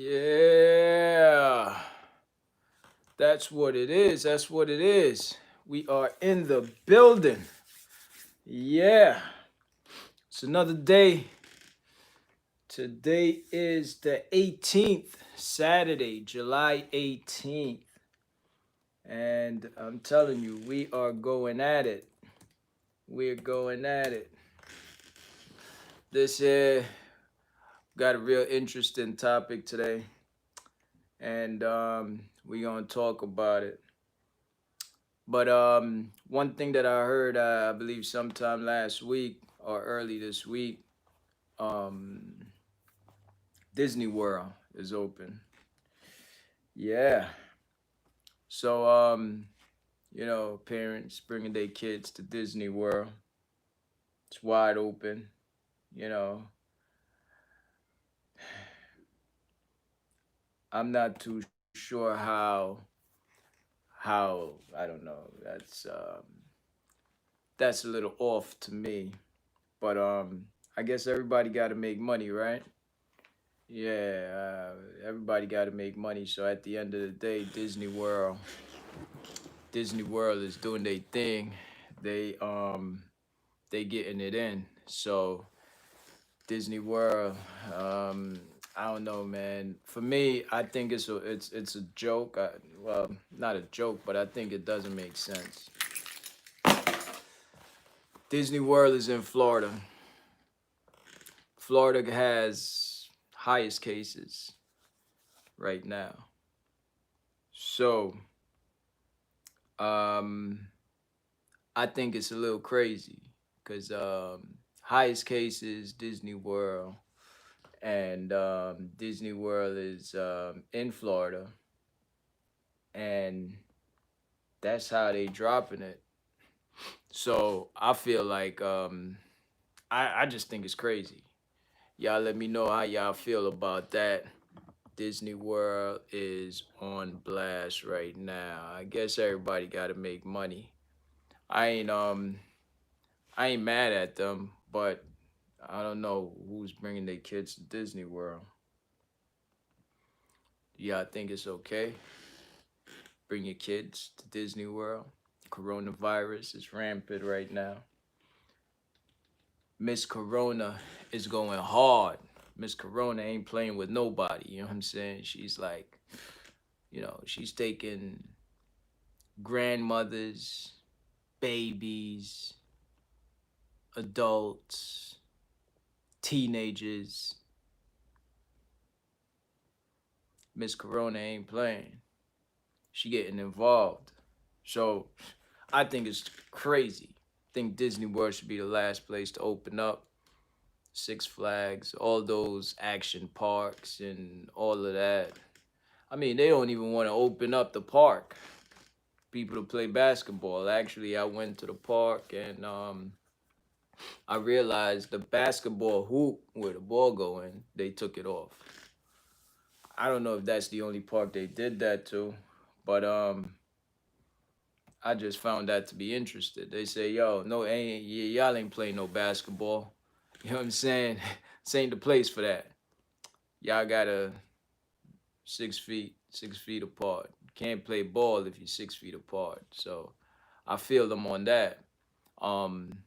Yeah, that's what it is. That's what it is. We are in the building. Yeah, it's another day. Today is the 18th, Saturday, July 18th. And I'm telling you, we are going at it. We're going at it. This got a real interesting topic today, and we're gonna talk about it. But one thing that I heard, I believe sometime last week or early this week, um, Disney World is open. Yeah. So parents bringing their kids to Disney World. It's wide open. You know, I'm not too sure how I don't know. That's a little off to me. But I guess everybody got to make money, right? Yeah, everybody got to make money. So at the end of the day, Disney World is doing their thing. They um they getting it in. So Disney World, I don't know, man. For me, I think it's a joke. Well, not a joke, but I think it doesn't make sense. Disney World is in Florida. Florida has highest cases right now. So, um, I think it's a little crazy because highest cases Disney World, and Disney World is in Florida, and that's how they dropping it. So I feel like I just think it's crazy. Y'all let me know how y'all feel about that. Disney World is on blast right now. I guess everybody got to make money. I ain't um I ain't mad at them, but I don't know who's bringing their kids to Disney World. Yeah, I think it's okay. Bring your kids to Disney World. Coronavirus is rampant right now. Miss Corona is going hard. Miss Corona ain't playing with nobody. You know what I'm saying? She's like, she's taking grandmothers, babies, adults, teenagers. Miss Corona ain't playing. She getting involved. So I think it's crazy. I think Disney World should be the last place to open up. Six Flags, all those action parks and all of that. I mean, they don't even want to open up the park. People to play basketball. Actually, I went to the park and I realized the basketball hoop where the ball go in, they took it off. I don't know if that's the only park they did that to, but I just found that to be interesting. They say, "Yo, no, y'all ain't playing no basketball." You know what I'm saying? This ain't the place for that. Y'all gotta 6 feet, 6 feet apart. Can't play ball if you're 6 feet apart. So I feel them on that. Um,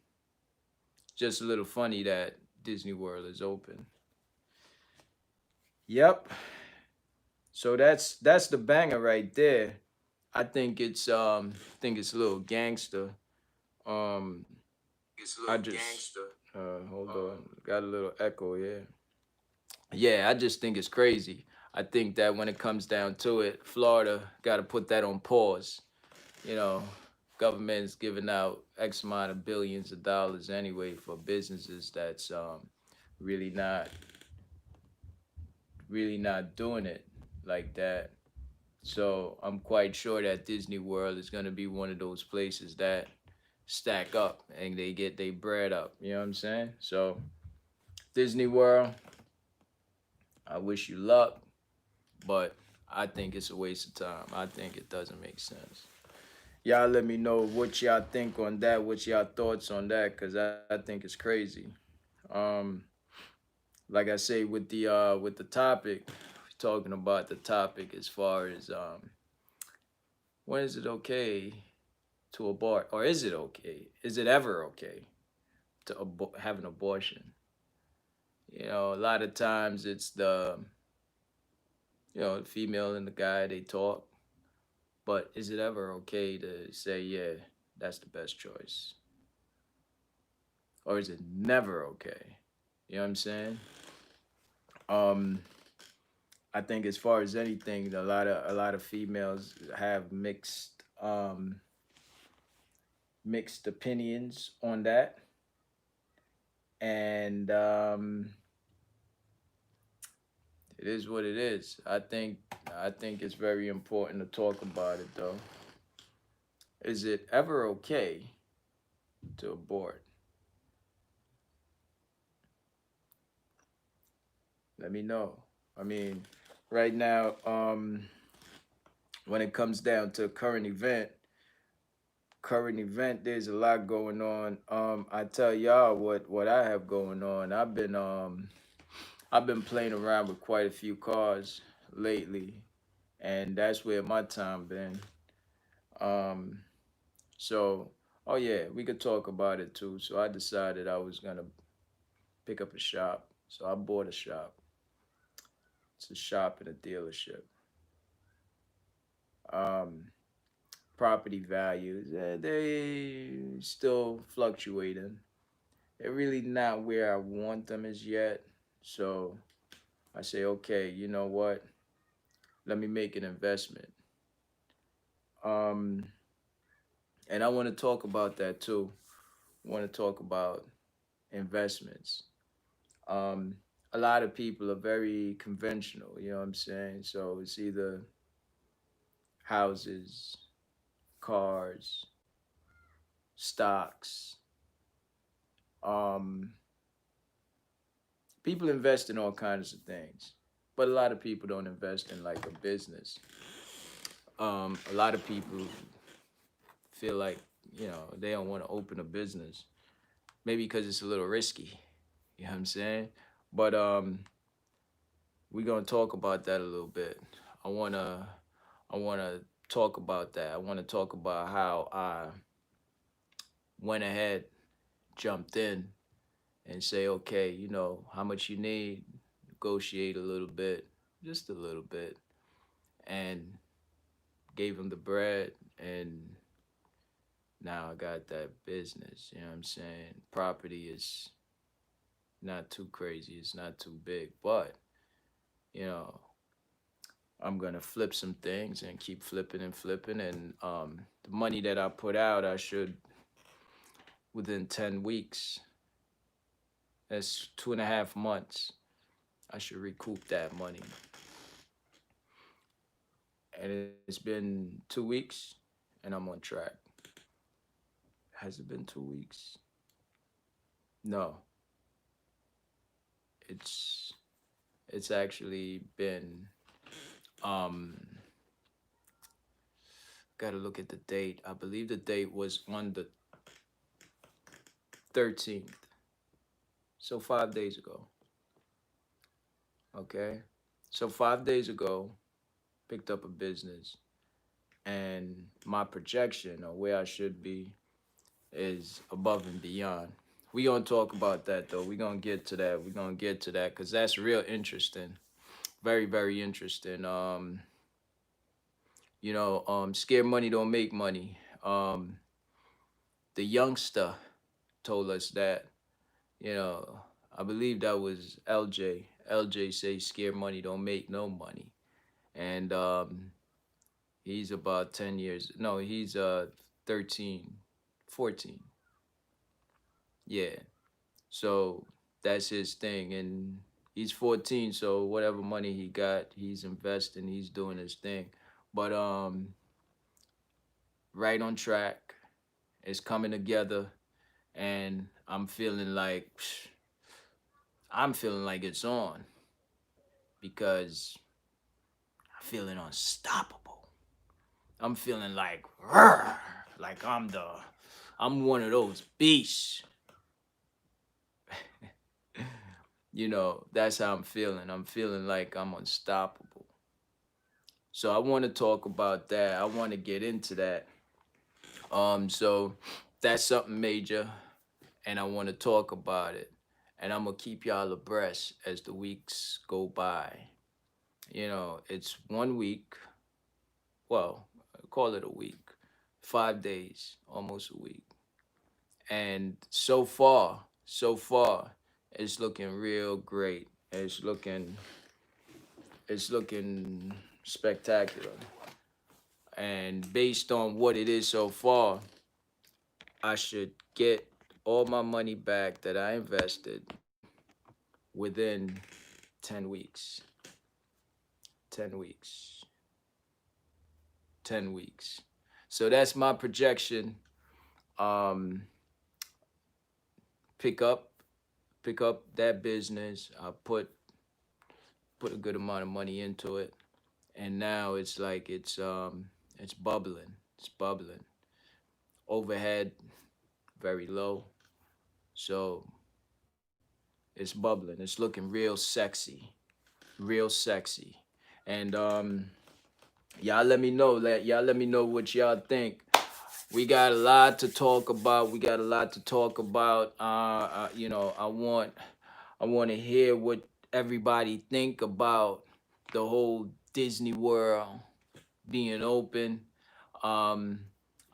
just a little funny that Disney World is open. Yep. So that's the banger right there. I think it's a little gangster. Um, I just hold on, got a little echo. Yeah, yeah. I just think it's crazy. I think that when it comes down to it, Florida got to put that on pause. You know, government's giving out X amount of billions of dollars anyway for businesses that's really not really not doing it like that. So I'm quite sure that Disney World is gonna be one of those places that stack up and they get their bread up. You know what I'm saying? So Disney World, I wish you luck, but I think it's a waste of time. I think it doesn't make sense. Y'all let me know what y'all think on that, what y'all thoughts on that, cause I think it's crazy. Um, like I say with the topic, we talking about the topic as far as when is it okay to abort, or is it okay? Is it ever okay to have an abortion? A lot of times it's the female and the guy, they talk, but is it ever okay to say, yeah, that's the best choice? Or is it never okay? You know what I'm saying? Um, I think as far as anything, a lot of females have mixed opinions on that, and it is what it is. I think it's very important to talk about it though. Is it ever okay to abort? Let me know. I mean, right now, when it comes down to current event, there's a lot going on. I tell y'all what I have going on. I've been playing around with quite a few cars lately, and that's where my time been. Um, so, oh yeah, we could talk about it too. So I decided I was gonna pick up a shop. So I bought a shop. It's a shop and a dealership. Um, Property values, they still fluctuating. They're really not where I want them as yet. So I say, okay, you know what? Let me make an investment. Um, and I want to talk about that too. I want to talk about investments. Um, a lot of people are very conventional, you know what I'm saying? So it's either houses, cars, stocks. Um, People invest in all kinds of things, but a lot of people don't invest in like a business. A lot of people feel like they don't want to open a business, maybe because it's a little risky. You know what I'm saying? But we're gonna talk about that a little bit. I wanna I wanna talk about that. I wanna talk about how I went ahead, jumped in, and say, okay, how much you need, negotiate a little bit, just a little bit, and gave him the bread, and now I got that business. You know what I'm saying? Property is not too crazy, it's not too big, but you know, I'm gonna flip some things and keep flipping and flipping, and the money that I put out, I should within 10 weeks. That's 2.5 months. I should recoup that money, and it's been 2 weeks, and I'm on track. Has it been 2 weeks? No, it's it's actually been um gotta look at the date. I believe the date was on the 13th. So 5 days ago. Okay. So 5 days ago, picked up a business, and my projection or where I should be is above and beyond. We gonna talk about that though. We gonna get to that. We gonna get to that because that's real interesting. Very, very interesting. Scared money don't make money. The youngster told us that. You know, I believe that was LJ. LJ says scared money don't make no money, and he's about 10 years. No, he's 13, 14. Yeah. So that's his thing, and he's 14. So whatever money he got, he's investing. He's doing his thing, but right on track. It's coming together, and I'm feeling like it's on because I'm feeling unstoppable. I'm feeling like like I'm one of those beasts. That's how I'm feeling. I'm feeling like I'm unstoppable. So I want to talk about that. I want to get into that. So that's something major, and I want to talk about it. And I'm gonna keep y'all abreast as the weeks go by. It's 1 week. Well, call it a week. 5 days, almost a week. And so far, it's looking real great. It's looking spectacular. And based on what it is so far, I should get all my money back that I invested within 10 weeks. 10 weeks. 10 weeks. So that's my projection. Um, pick up pick up that business. I put a good amount of money into it, and now it's like it's bubbling. It's bubbling. Overhead very low, so it's bubbling. It's looking real sexy, and y'all let me know what y'all think. We got a lot to talk about. I want to hear what everybody think about the whole Disney World being open. Um,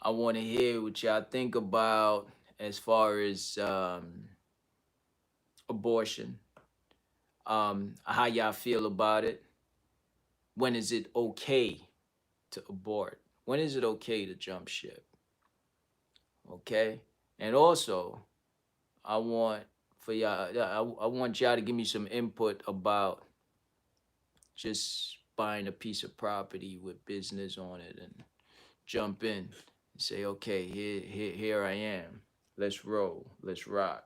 I want to hear what y'all think about as far as abortion. How y'all feel about it? When is it okay to abort? When is it okay to jump ship? Okay, and also I want for y'all. I want y'all to give me some input about just buying a piece of property with business on it and jump in and say, okay, here I am. Let's roll. Let's rock.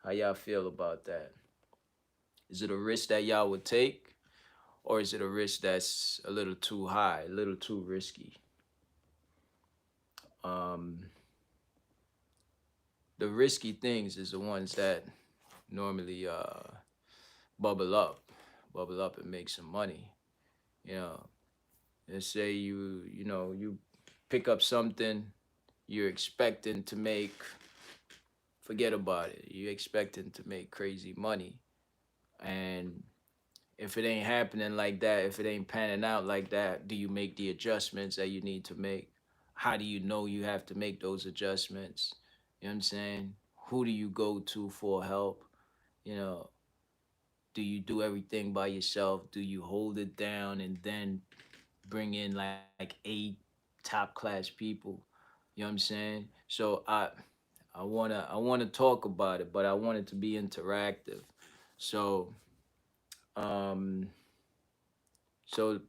How y'all feel about that? Is it a risk that y'all would take, or is it a risk that's a little too high, a little too risky? Um, the risky things is the ones that normally bubble up and make some money. You know, let's say you pick up something you're expecting to make. Forget about it. You're expecting to make crazy money, and if it ain't happening like that, if it ain't panning out like that, do you make the adjustments that you need to make? How do you know you have to make those adjustments? You know what I'm saying? Who do you go to for help? You know, do you do everything by yourself? Do you hold it down and then bring in like eight top class people? You know what I'm saying? So I wanna talk about it, but I want it to be interactive. So um so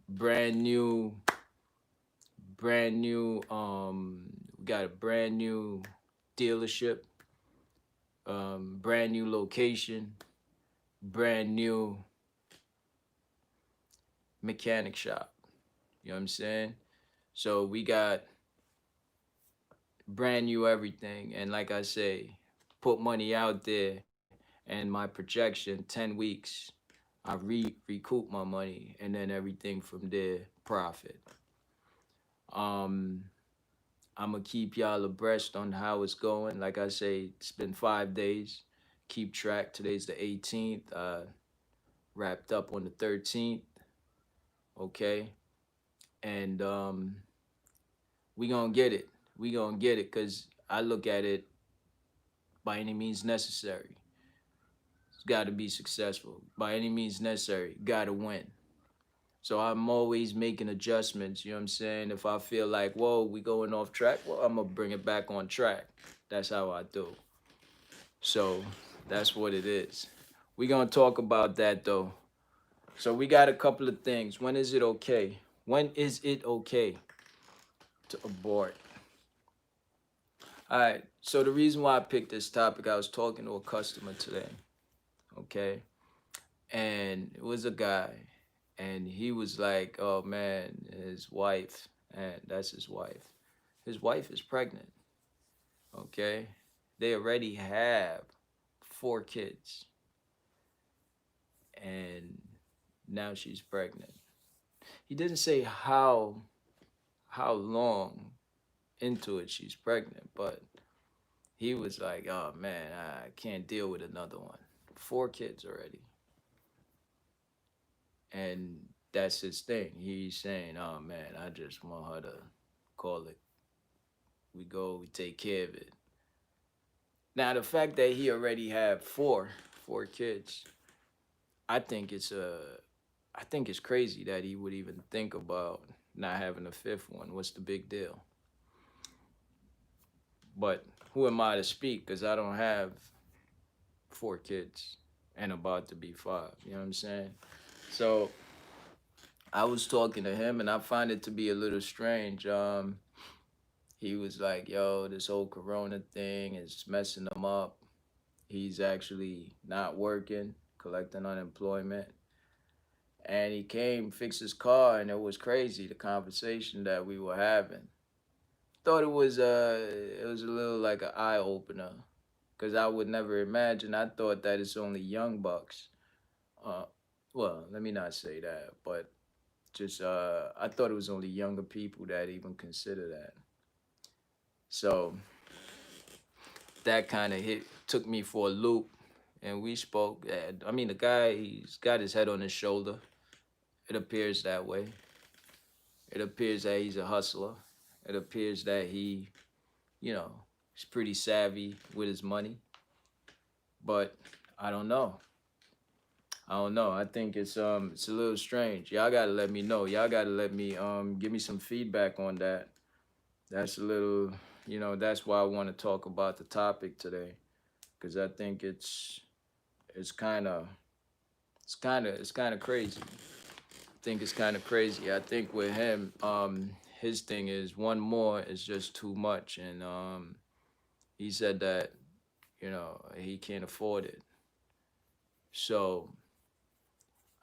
brand new we got a brand new dealership, brand new location, brand new mechanic shop. You know what I'm saying? So we got brand new everything, and like I say, put money out there, and my projection 10 weeks I recoup my money, and then everything from there profit. um I'm gonna keep y'all abreast on how it's going. Like I say, it's been 5 days. Keep track. Today's the 18th. Wrapped up on the 13th. Okay, and we gonna get it. We gonna get it because I look at it by any means necessary. It's got to be successful by any means necessary. Got to win. So I'm always making adjustments. You know what I'm saying? If I feel like, whoa, we going off track, well, I'm gonna bring it back on track. That's how I do. So that's what it is. We gonna talk about that though. So we got a couple of things. When is it okay? When is it okay to abort? All right. So the reason why I picked this topic, I was talking to a customer today. Okay, and it was a guy, and he was like, "Oh man, his wife, and that's his wife. His wife is pregnant. Okay, they already have 4 kids. and now she's pregnant. He didn't say how long into it she's pregnant, but he was like, "Oh man, I can't deal with another one. 4 kids already." And that's his thing. He's saying, "Oh man, I just want her to call it. We go, we take care of it." Now the fact that he already had four kids, I think it's I think it's crazy that he would even think about not having a fifth one. What's the big deal? But who am I to speak? Because I don't have 4 kids and about to be five. You know what I'm saying? So I was talking to him, and I find it to be a little strange. He was like, "Yo, this whole Corona thing is messing him up. He's actually not working, collecting unemployment." And he came, fixed his car, and it was crazy the conversation that we were having. Thought it was a little like an eye opener, because I would never imagine. I thought that it's only young bucks. Uh, well, let me not say that, but just I thought it was only younger people that even consider that. So that kind of hit took me for a loop, and we spoke. I mean, the guy, he's got his head on his shoulder. It appears that way. It appears that he's a hustler. It appears that he, you know, he's pretty savvy with his money. But I don't know. I don't know. I think it's a little strange. Y'all gotta let me know. Y'all gotta let me give me some feedback on that. That's a little, that's why I want to talk about the topic today, because I think it's kind of it's kind of crazy. I think it's kind of crazy. I think with him, his thing is one more is just too much, and he said that he can't afford it. So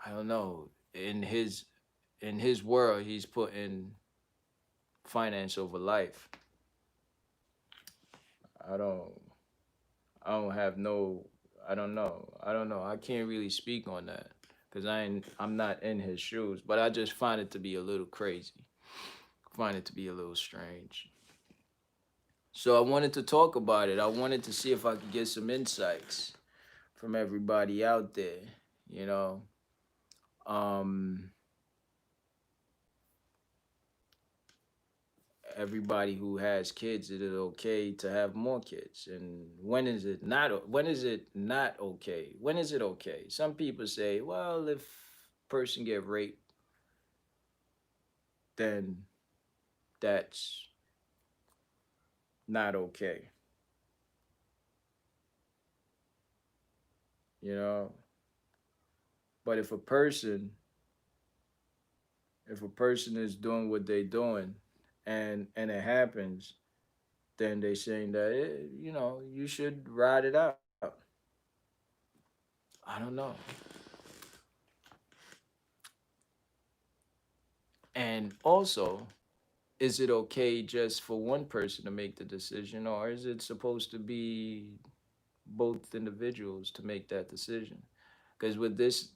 I don't know. In his world, he's putting finance over life. I don't I don't have no I don't know. I don't know. I can't really speak on that because I'm not in his shoes, but I just find it to be a little crazy. Find it to be a little strange. So I wanted to talk about it. I wanted to see if I could get some insights from everybody out there, you know. Um Everybody who has kids, is it okay to have more kids? And when is it not okay? When is it okay? Some people say, well, if person get raped, then that's not okay, you know? But if a person is doing what they doing and it happens, then they saying that you should ride it out. I don't know. And also, is it okay just for one person to make the decision, or is it supposed to be both individuals to make that decision? Because with this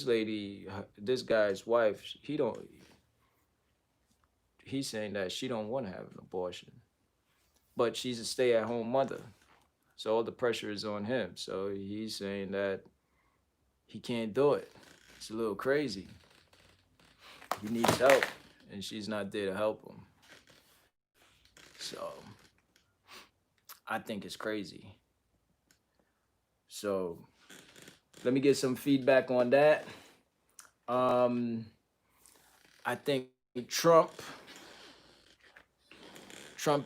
lady, this guy's wife, he's saying that she don't want to have an abortion, but she's a stay-at-home mother, so all the pressure is on him. So he's saying that he can't do it. It's a little crazy. He needs help, and she's not there to help him. So I think it's crazy. So let me get some feedback on that. Um, I think Trump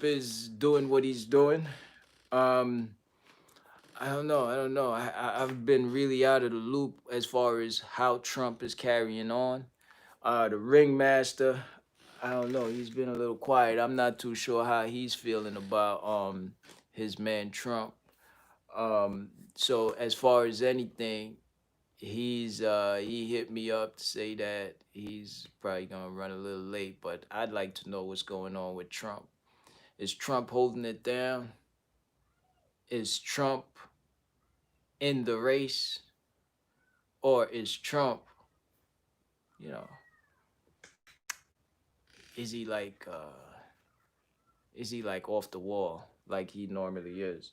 is doing what he's doing. Um, I don't know. I don't know. I've been really out of the loop as far as how Trump is carrying on. The ringmaster, I don't know. He's been a little quiet. I'm not too sure how he's feeling about his man Trump. So as far as anything, he hit me up to say that he's probably gonna run a little late, but I'd like to know what's going on with Trump. Is Trump holding it down? Is Trump in the race? Or is Trump, you know, is he like is he like off the wall like he normally is?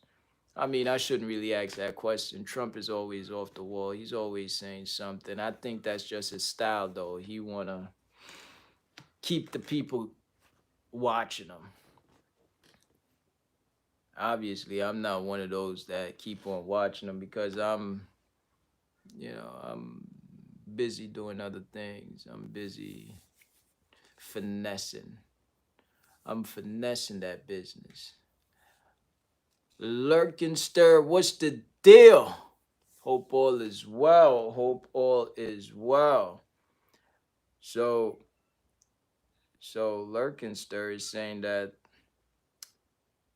I mean, I shouldn't really ask that question. Trump is always off the wall. He's always saying something. I think that's just his style, though. He wanna keep the people watching him. Obviously, I'm not one of those that keep on watching him because I'm busy doing other things. I'm busy finessing. I'm finessing that business. Lurkenster, what's the deal? Hope all is well. Hope all is well. So, so Lurkenster is saying that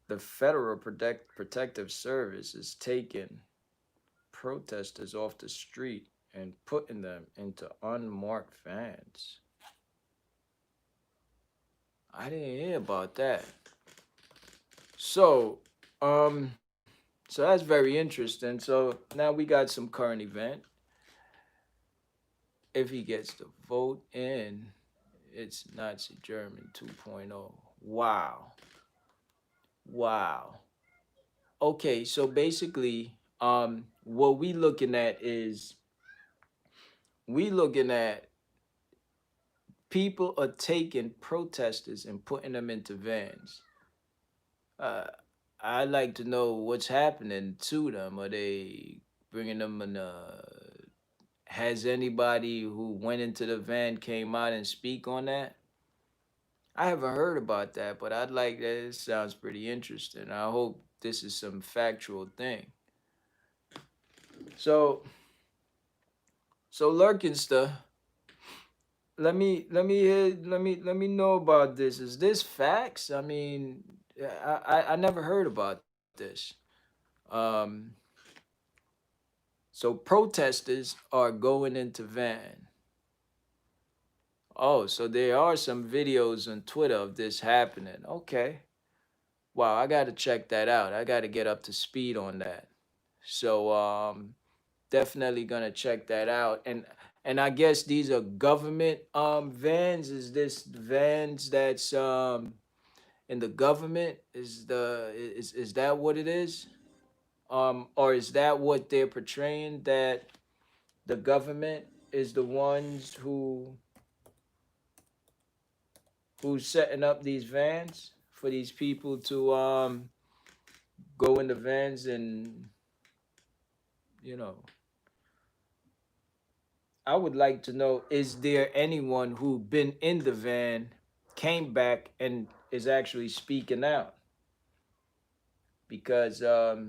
the Federal Protective Service is taking protesters off the street and putting them into unmarked vans. I didn't hear about that. So, um, so that's very interesting. So now we got some current event. If he gets the vote in, it's Nazi German 2.0. Wow. Wow. Okay, so basically, what we looking at is we looking at people are taking protesters and putting them into vans. Uh, I'd like to know what's happening to them. Are they bringing them in a has anybody who went into the van came out and speak on that? I haven't heard about that, but I'd like that. It sounds pretty interesting. I hope this is some factual thing. So, so Lurkinster, let me know about this. Is this facts? I mean, I never heard about this. Um, so protesters are going into van. Oh, so there are some videos on Twitter of this happening. Okay. Wow, I got to check that out. I got to get up to speed on that. So definitely going to check that out. And I guess these are government vans. Is this vans that's in the government? Is that what it is? Or is that what they're portraying, that the government is the ones who's setting up these vans for these people to go in the vans and you know I would like to know, is there anyone who been in the van, came back and is actually speaking out? Because that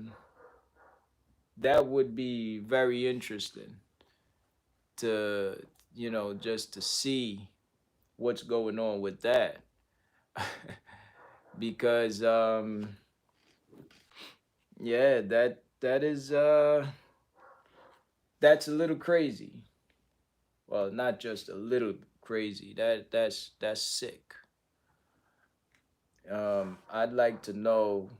would be very interesting to just to see what's going on with that. Because yeah, that's a little crazy. Well, not just a little crazy. That's sick. I'd like to know.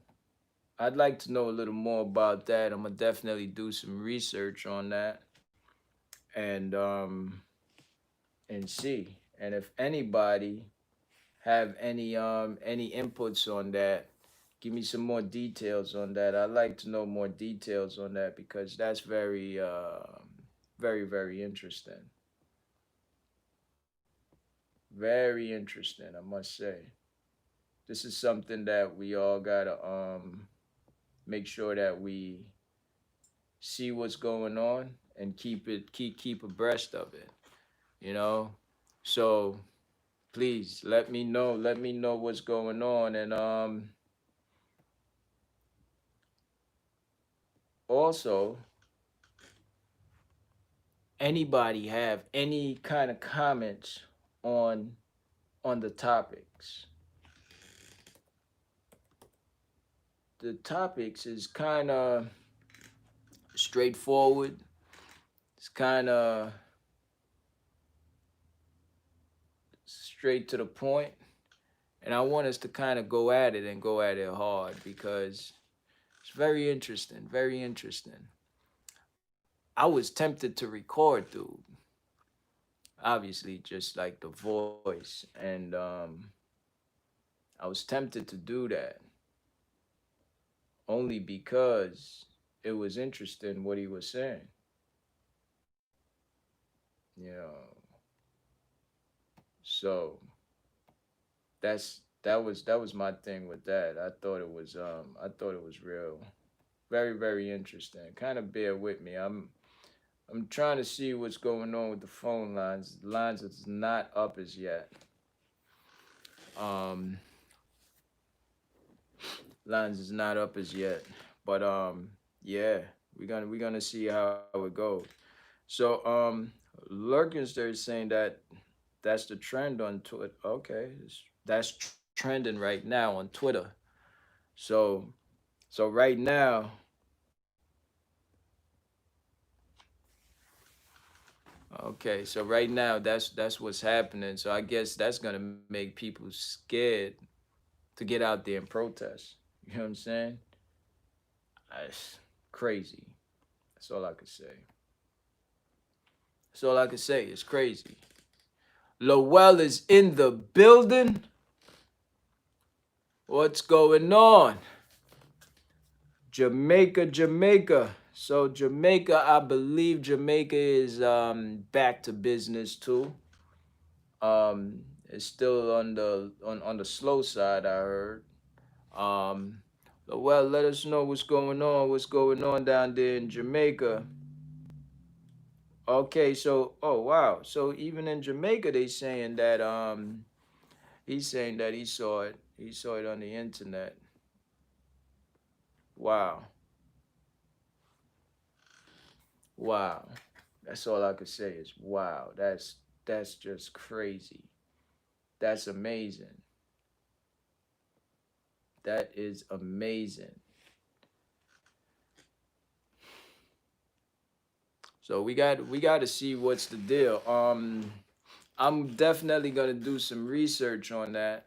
I'd like to know a little more about that. I'm gonna definitely do some research on that and see. And if anybody have any inputs on that, give me some more details on that. I'd like to know more details on that because that's very interesting. Very interesting, I must say. This is something that we all gotta make sure that we see what's going on and keep abreast of it. You know, so please let me know what's going on, and also anybody have any kind of comments on the topics. The topics is kind of straightforward. It's kind of straight to the point, and I want us to kind of go at it and go at it hard because it's very interesting, very interesting. I was tempted to record, dude. Obviously, just like the voice, and I was tempted to do that only because it was interesting what he was saying. You know, so that was my thing with that. I thought it was real, very very interesting. Kind of bear with me. I'm trying to see what's going on with the phone lines. The lines is not up as yet. Um, lines is not up as yet, but yeah, we're gonna see how it goes. So Lurkinster is saying that that's the trend on Twitter. Okay, that's trending right now on Twitter. So right now, okay, so right now that's what's happening. So I guess that's gonna make people scared to get out there and protest. You know what I'm saying? That's crazy. That's all I could say. That's all I could say. It's crazy. Lowell is in the building. What's going on? Jamaica, Jamaica. So Jamaica, I believe Jamaica is back to business too. It's still on the slow side, I heard. Um, well, let us know what's going on. What's going on down there in Jamaica? Okay, so oh wow, so even in Jamaica, they saying that he's saying that he saw it. He saw it on the internet. Wow, wow. That's all I could say is wow. That's just crazy. That's amazing. That is amazing. So we got to see what's the deal. I'm definitely gonna do some research on that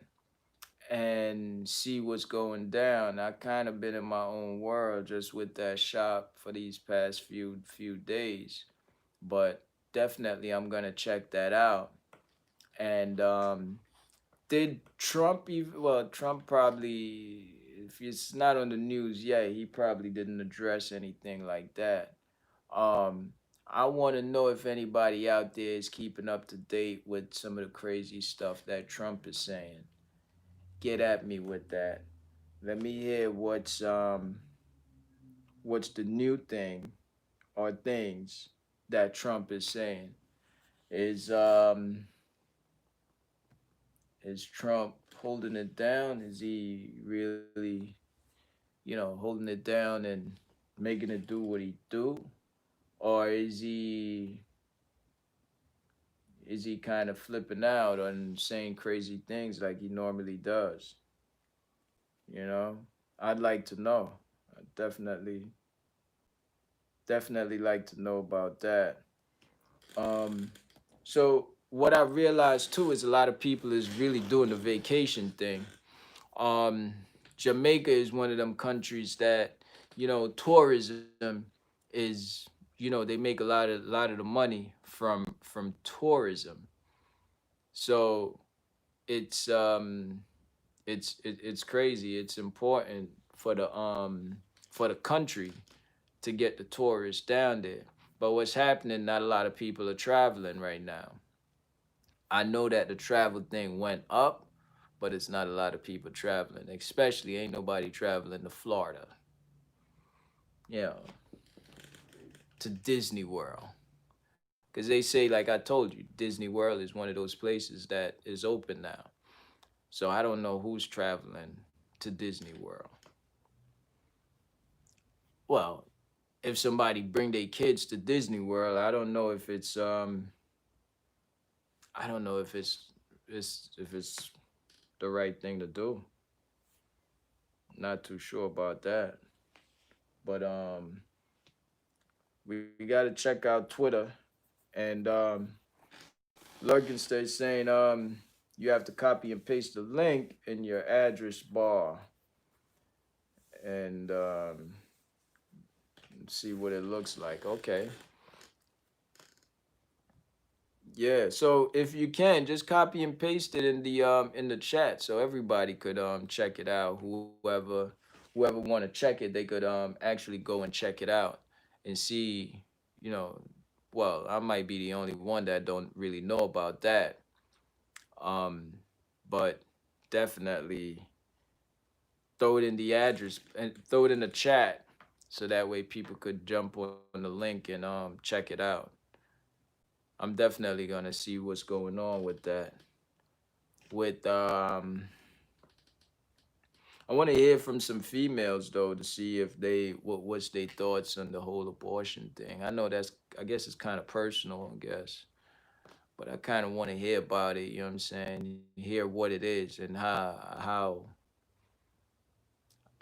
and see what's going down. I kind of been in my own world just with that shop for these past few days, but definitely I'm gonna check that out. And did Trump even? Well, Trump probably, if it's not on the news yet, he probably didn't address anything like that. Um, I want to know if anybody out there is keeping up to date with some of the crazy stuff that Trump is saying. Get at me with that. Let me hear what's the new thing or things that Trump is saying. Is is Trump holding it down? Is he really, holding it down and making it do what he do? Or is he kind of flipping out and saying crazy things like he normally does? You know? I'd like to know. I definitely like to know about that. Um, so what I realized too is a lot of people is really doing the vacation thing. Um, Jamaica is one of them countries that tourism is they make a lot of the money from tourism. So it's it's crazy. It's important for the country to get the tourists down there. But what's happening? Not a lot of people are traveling right now. I know that the travel thing went up, but it's not a lot of people traveling. Especially ain't nobody traveling to Florida, you know, to Disney World. Because they say, like I told you, Disney World is one of those places that is open now. So I don't know who's traveling to Disney World. Well, if somebody bring their kids to Disney World, I don't know if it's the right thing to do. Not too sure about that. But we gotta check out Twitter and Lurkinster is saying you have to copy and paste the link in your address bar and see what it looks like. Okay. Yeah, so if you can, just copy and paste it in the chat so everybody could check it out. Whoever want to check it, they could actually go and check it out and see, you know, well, I might be the only one that don't really know about that. Um but definitely throw it in the address and throw it in the chat so that way people could jump on the link and check it out. I'm definitely gonna see what's going on with that. With I want to hear from some females though to see if they what's their thoughts on the whole abortion thing. I know that's I guess it's kind of personal, I guess, but I kind of want to hear about it. You know what I'm saying? Hear what it is and how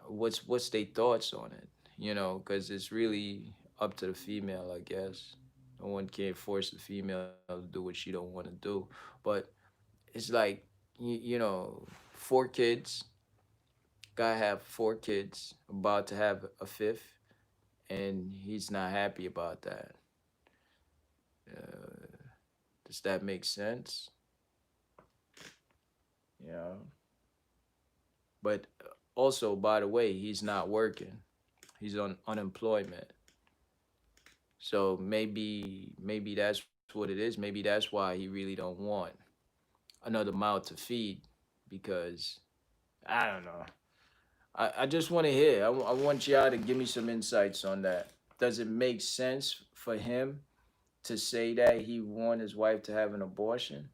what's their thoughts on it. You know, because it's really up to the female, I guess. No one can't force the female to do what she don't want to do, but it's like you know, 4 kids. Guy have 4 kids, about to have a fifth, and he's not happy about that. Uh, does that make sense? Yeah. But also, by the way, he's not working. He's on unemployment. So maybe that's what it is. Maybe that's why he really don't want another mouth to feed because I don't know. I just want to hear. I want y'all to give me some insights on that. Does it make sense for him to say that he want his wife to have an abortion?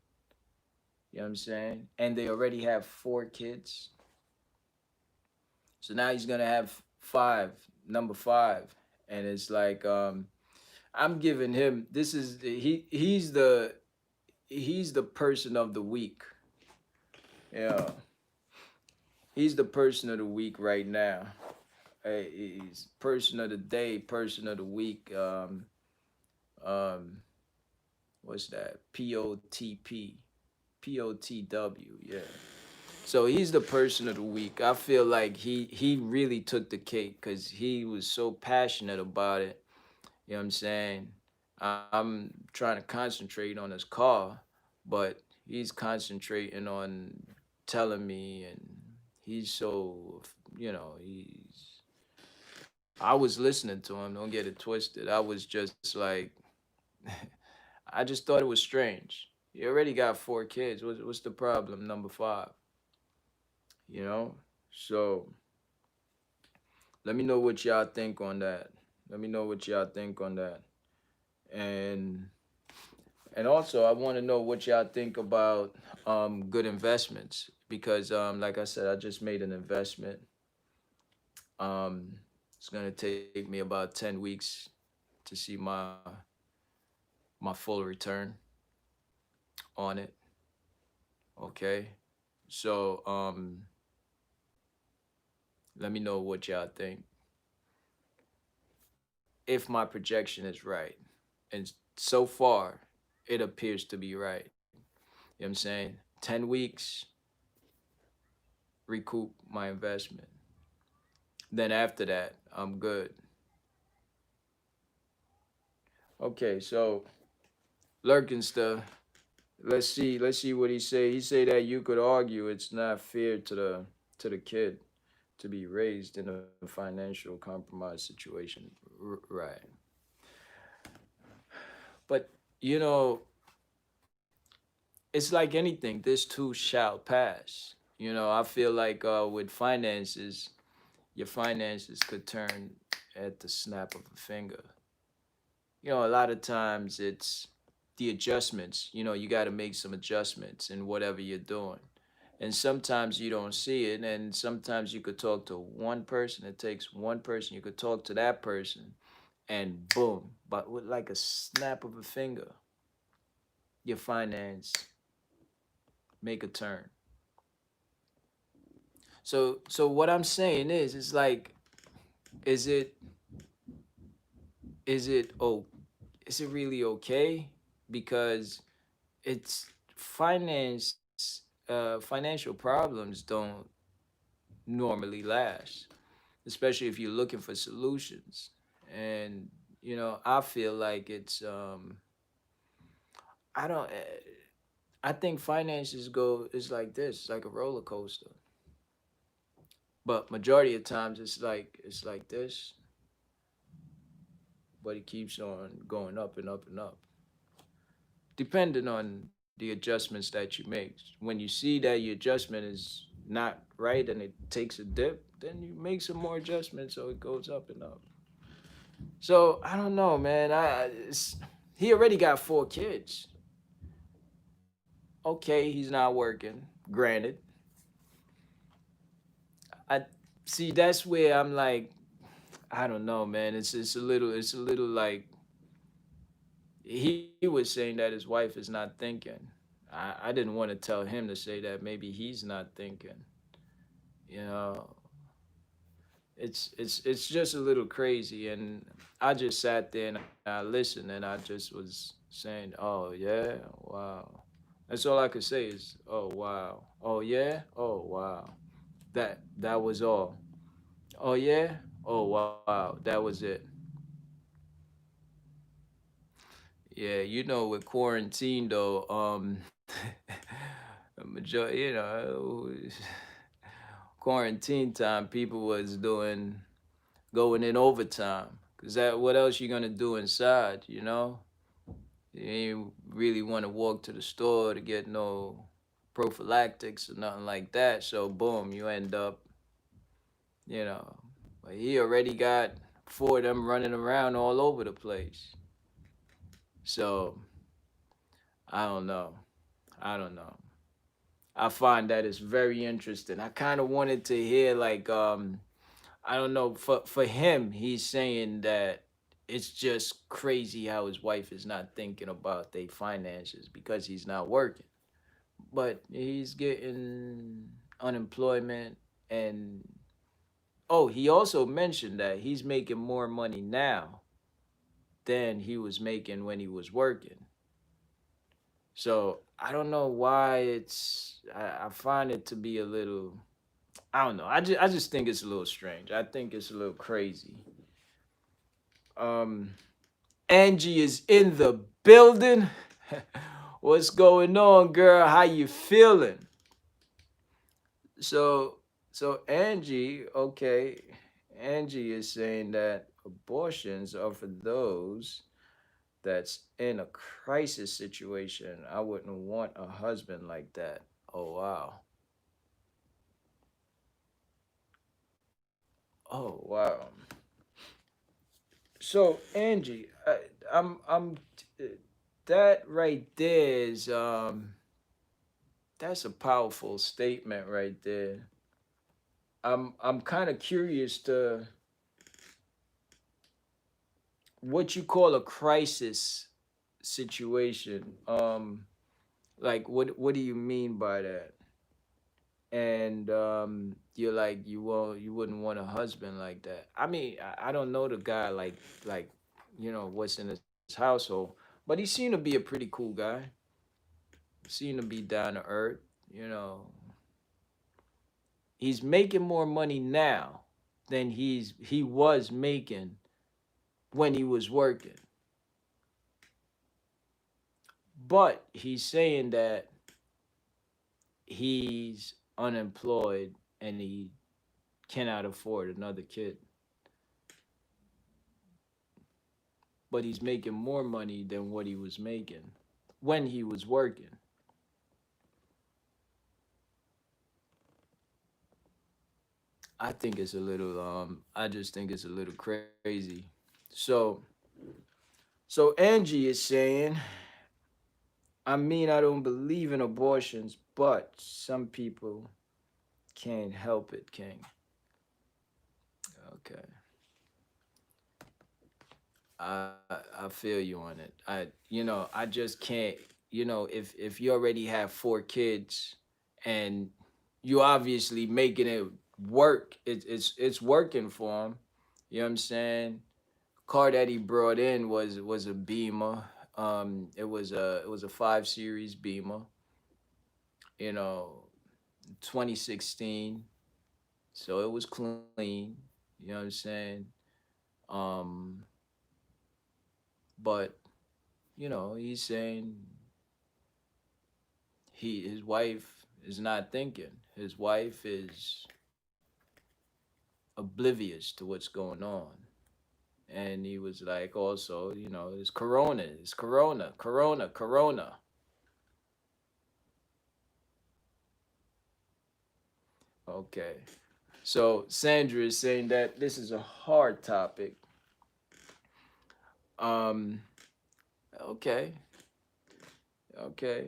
You know what I'm saying? And they already have 4 kids. So now he's gonna have five, number five. And it's like, I'm giving him this is he's the person of the week. Yeah. He's the person of the week right now. He's person of the day, person of the week. Um, what's that? POTW. Yeah. So he's the person of the week. I feel like he really took the cake because he was so passionate about it. You know what I'm saying? I'm trying to concentrate on his car, but he's concentrating on telling me, and he's so he's. I was listening to him. Don't get it twisted. I was just like, I just thought it was strange. He already got 4 kids. What's the problem? Number five. You know. So let me know what y'all think on that. Let me know what y'all think on that. And also I want to know what y'all think about good investments because like I said, I just made an investment. Um it's gonna take me about 10 weeks to see my full return on it. Okay. So let me know what y'all think. If my projection is right. And so far it appears to be right. You know what I'm saying? 10 weeks, recoup my investment. Then after that, I'm good. Okay, so Lurkinster, let's see what he say. He say that you could argue it's not fair to the kid to be raised in a financial compromise situation. Right. But you know, it's like anything, this too shall pass. You know, I feel like with finances, your finances could turn at the snap of a finger. You know, a lot of times it's the adjustments. You know, you got to make some adjustments in whatever you're doing. And sometimes you don't see it. And sometimes you could talk to one person. It takes one person. You could talk to that person, and boom, but with like a snap of a finger, your finance make a turn. So what I'm saying is, it's like, is it is it oh is it really okay? Because it's financial problems don't normally last, especially if you're looking for solutions. And I feel like I don't. I think finances go is like this. It's like a roller coaster. But majority of times it's like this, but it keeps on going up and up and up, depending on the adjustments that you make. When you see that your adjustment is not right and it takes a dip, then you make some more adjustments so it goes up and up. So I don't know, man. He already got 4 kids. Okay, he's not working. Granted, I see that's where I'm like, I don't know, man. It's a little like he was saying that his wife is not thinking. I didn't want to tell him to say that maybe he's not thinking. You know, it's just a little crazy, and I just sat there and I listened, and I just was saying, "Oh yeah, wow." That's all I could say is, "Oh wow, oh yeah, oh wow." That was all. Oh yeah, oh wow, that was it. Yeah, with quarantine though, majority, quarantine time, people was doing going in overtime. Cause that what else you gonna do inside? You ain't really want to walk to the store to get no prophylactics or nothing like that. So boom, you end up, you know. But he already got 4 of them running around all over the place. So I don't know. I don't know. I find that it's very interesting. I kind of wanted to hear like I don't know, for him he's saying that it's just crazy how his wife is not thinking about their finances because he's not working. But he's getting unemployment, and oh, he also mentioned that he's making more money now than he was making when he was working. So I don't know why I find it to be a little, I don't know. I just think it's a little strange. I think it's a little crazy. Um, Angie is in the building. What's going on, girl? How you feeling? So so Angie, okay, Angie is saying that abortions are for those that's in a crisis situation. I wouldn't want a husband like that. Oh wow. Oh wow. So Angie, I'm that right there is that's a powerful statement right there. I'm kind of curious to what you call a crisis situation. Like what do you mean by that? And you're like you wouldn't want a husband like that. I mean, I don't know the guy like what's in his household, but he seemed to be a pretty cool guy. Seemed to be down to earth. You know, he's making more money now than he was making when he was working. But he's saying that he's unemployed and he cannot afford another kid. But he's making more money than what he was making when he was working. I just think it's a little crazy. So so Angie is saying, I mean, I don't believe in abortions, but some people can't help it, King. Okay. I feel you on it. I just can't. If you already have 4 kids, and you obviously making it work, it's working for him. You know what I'm saying? Car that he brought in was a Beamer. It was a 5 Series Beamer. You know, 2016. So it was clean. You know what I'm saying? Um, but he's saying his wife is not thinking. His wife is oblivious to what's going on. And he was like, also, it's corona, corona, corona. Okay. So Sandra is saying that this is a hard topic. Um, okay, okay.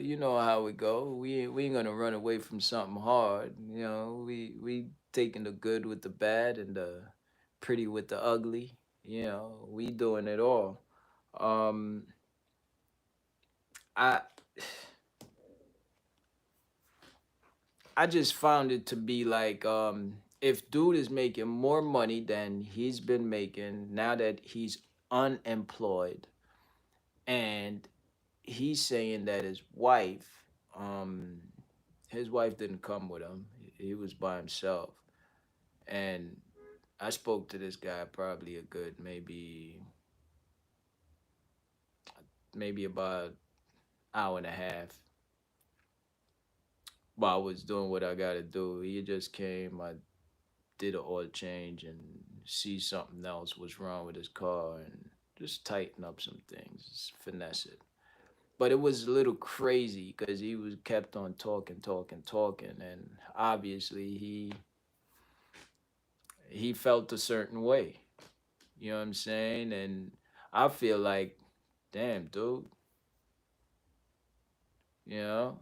You know how we go. We ain't gonna run away from something hard. We taking the good with the bad and the pretty with the ugly. We doing it all. Um, I I just found it to be like, if dude is making more money than he's been making now that he's unemployed, and he's saying that um his wife didn't come with him. He was by himself. And I spoke to this guy probably a good maybe about hour and a half while I was doing what I gotta do. He just came, I did an oil change and see something else was wrong with his car and just tighten up some things, finesse it. But it was a little crazy because he was kept on talking, talking, talking, and obviously he felt a certain way. You know what I'm saying? And I feel like, damn, dude, you know,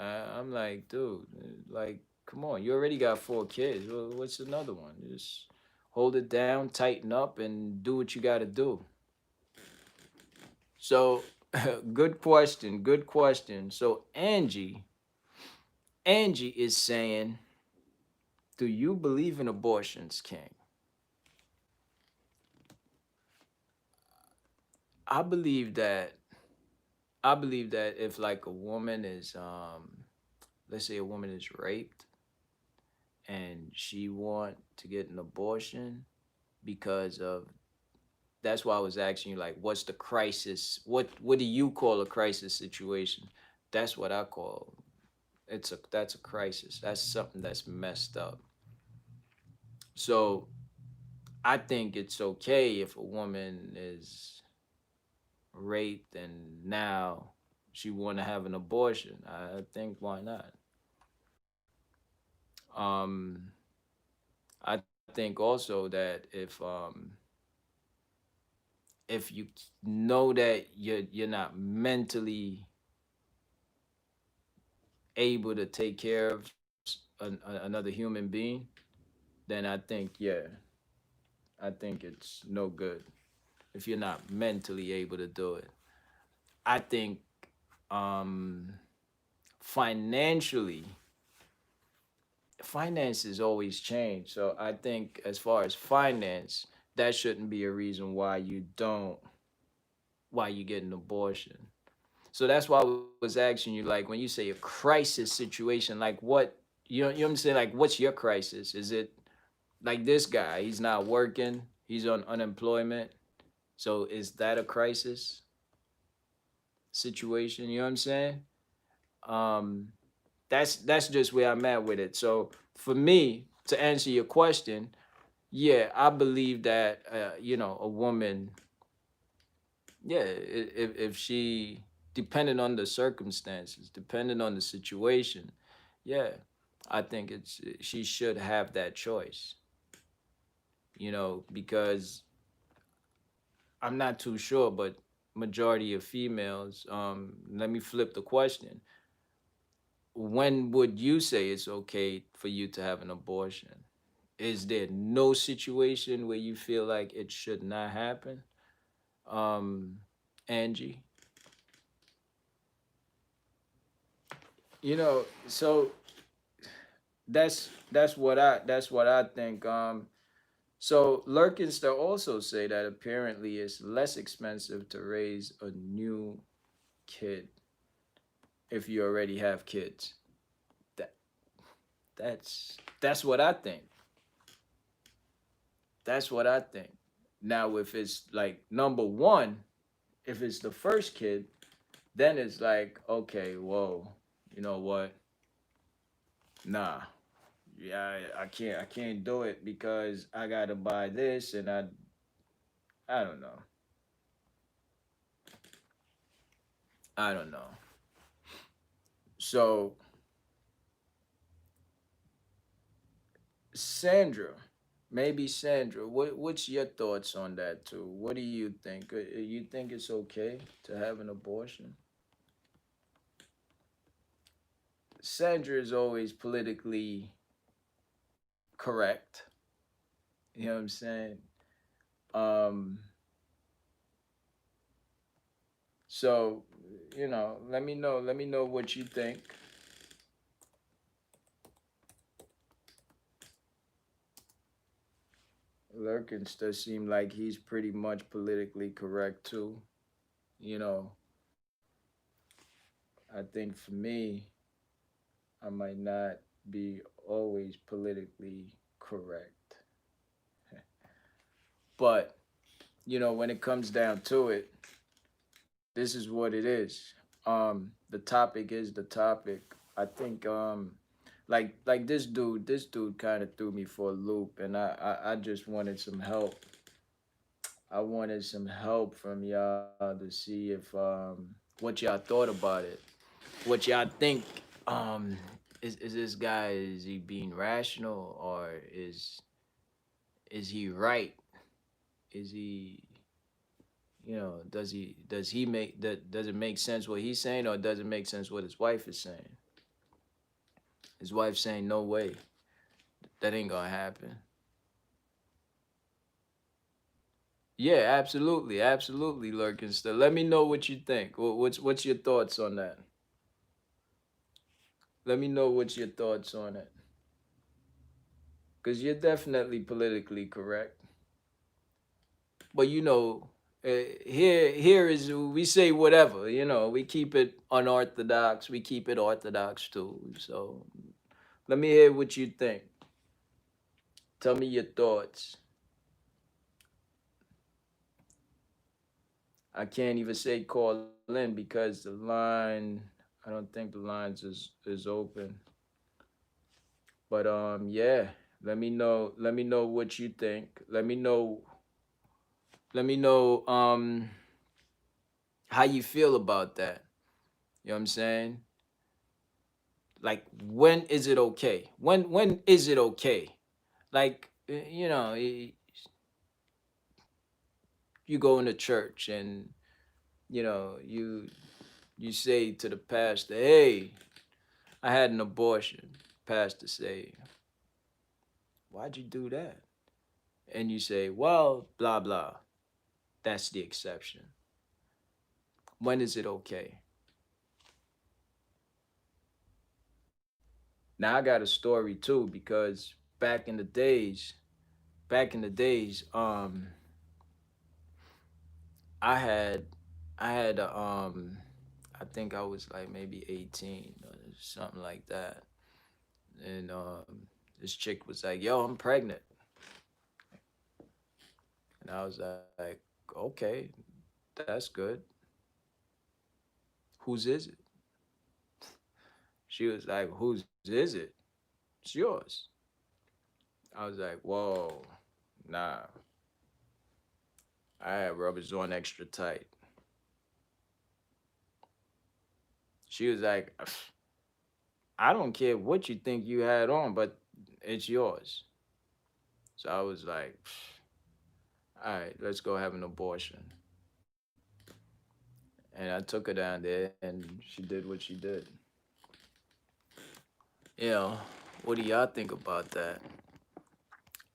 I'm like, dude, like, come on, you already got 4 kids. What's another one? Just hold it down, tighten up, and do what you got to do. So, good question, good question. So, Angie is saying, do you believe in abortions, King? I believe that I believe that if like a woman is let's say a woman is raped and she want to get an abortion because of, that's why I was asking you, like, what's the crisis, what do you call a crisis situation? That's what I call, that's a crisis. That's something that's messed up. So I think it's okay if a woman is raped and now she want to have an abortion. I think, why not? Um, I think also that if you know that you're not mentally able to take care of another human being, then I think, yeah, I think it's no good if you're not mentally able to do it. I think um, financially, finances always change. So I think as far as finance, that shouldn't be a reason why you get an abortion. So that's why I was asking you, like, when you say a crisis situation, like what, you know what I'm saying? Like, what's your crisis? Is it like this guy? He's not working. He's on unemployment. So is that a crisis situation? You know what I'm saying? Um, that's just where I'm at with it. So for me, to answer your question, yeah, I believe that a woman, yeah, if she, depending on the circumstances, depending on the situation, yeah, I think she should have that choice. Because I'm not too sure, but majority of females. Let me flip the question. When would you say it's okay for you to have an abortion? Is there no situation where you feel like it should not happen? Um, Angie, so that's what I think. So Lurkinster also say that apparently it's less expensive to raise a new kid if you already have kids. That that's what I think. That's what I think. Now, if it's like number one, if it's the first kid, then it's like, okay, whoa. you know what? Nah, yeah, I can't do it because I gotta buy this, and I don't know. I don't know. So Sandra, maybe Sandra, what's your thoughts on that too? What do you think? You think it's okay to have an abortion? Sandra is always politically correct. You know what I'm saying? Um, so let me know what you think. Lurkins does seem like he's pretty much politically correct too. You know, I think for me, I might not be always politically correct. But, when it comes down to it, this is what it is. The topic is the topic. I think like this dude kind of threw me for a loop, and I just wanted some help. I wanted some help from y'all to see if what y'all thought about it. What y'all think um is this guy, is he being rational, or is he right? Is he, does he make that, does it make sense what he's saying, or does it make sense what his wife is saying? His wife saying no way, that ain't gonna happen. Yeah, absolutely, absolutely, Lurkinster. Let me know what you think. What's your thoughts on that? Let me know what's your thoughts on it, because you're definitely politically correct. But here is, we say whatever. We keep it unorthodox. We keep it orthodox too. So let me hear what you think. Tell me your thoughts. I can't even say call in because the line. I don't think the lines is open. But yeah. Let me know what you think. Let me know how you feel about that. You know what I'm saying? Like, when is it okay? When is it okay? Like, you go into church, and you say to the pastor, "Hey, I had an abortion." Pastor say, "Why'd you do that?" And you say, "Well, blah blah." That's the exception. When is it okay? Now I got a story too, because back in the days, I had I had I think I was like maybe 18 or something like that. And this chick was like, "Yo, I'm pregnant." And I was like, "Okay, that's good. Whose is it?" She was like, "Whose is it? It's yours." I was like, "Whoa, nah." I had rubbers on extra tight. She was like, "I don't care what you think you had on, but it's yours." So I was like, "All right, let's go have an abortion." And I took her down there, and she did what she did. You know, what do y'all think about that?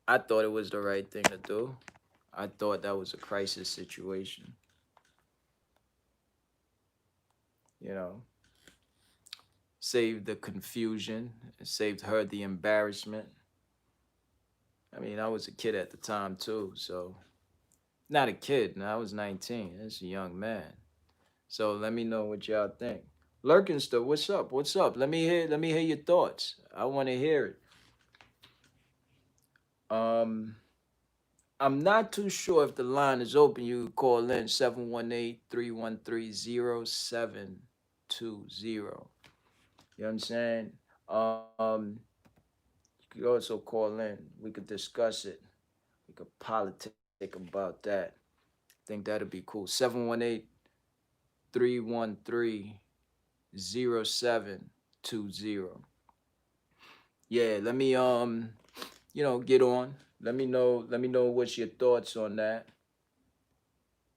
I thought it was the right thing to do. I thought that was a crisis situation. You know, saved the confusion, saved her the embarrassment. I mean, I was a kid at the time too, so not a kid. No, I was 19. That's a young man. So let me know what y'all think. Lurkinster, what's up? What's up? Let me hear your thoughts. I want to hear it. Um, I'm not too sure if the line is open. You can call in 718-313-0720. You know what I'm saying? Um, you could also call in. We could discuss it. We could politic about that. I think that'd be cool. 718-313-0720. Yeah, let me get on. Let me know what's your thoughts on that.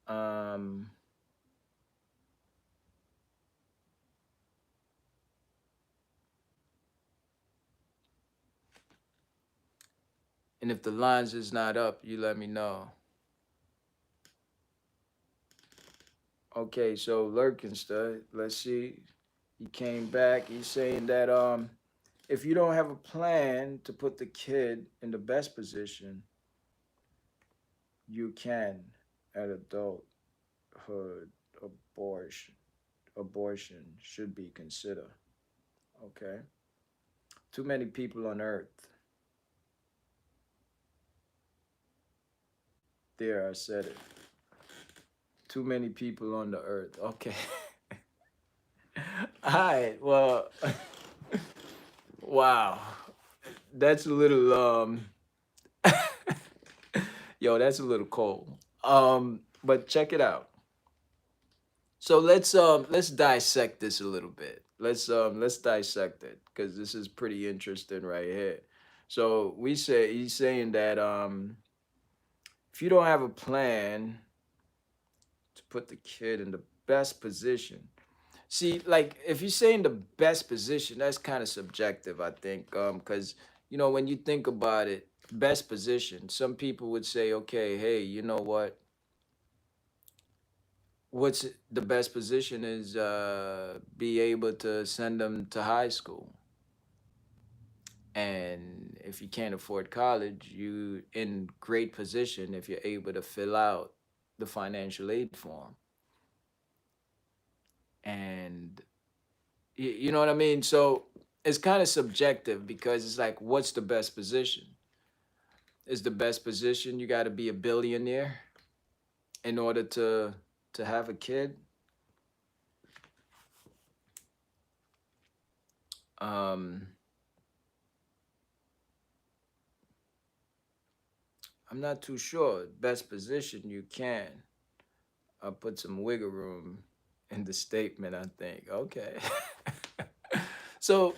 Um and if the lines is not up, you let me know. Okay, so Lurkenster, let's see. He came back. He's saying that if you don't have a plan to put the kid in the best position, you can at adulthood abortion abortion should be considered. Okay. Too many people on earth. There, I said it. Too many people on the earth. Okay. All right. Well, wow. That's a little yo, that's a little cold. But check it out. So let's dissect this a little bit. Let's dissect it because this is pretty interesting right here. So we say he's saying that if you don't have a plan to put the kid in the best position. See, like if you're saying the best position, that's kind of subjective, I think, because when you think about it, best position. Some people would say, okay, hey, you know what? What's the best position is be able to send them to high school, and if you can't afford college, you in great position if you're able to fill out the financial aid form, and you know what I mean. So it's kind of subjective because it's like, what's the best position? Is the best position you got to be a billionaire in order to have a kid? Um, I'm not too sure. Best position you can. I'll put some wiggle room in the statement. I think. Okay. so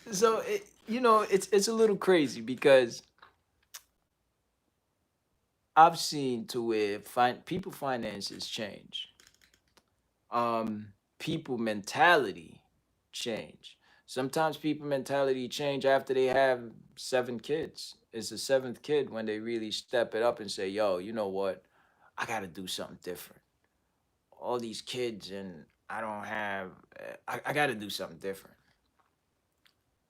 it's a little crazy because I've seen to where people finances change. um People mentality change. Sometimes people mentality change after they have 7 kids. It's the seventh kid when they really step it up and say, yo, you know what, I gotta do something different. All these kids and I don't have I gotta do something different.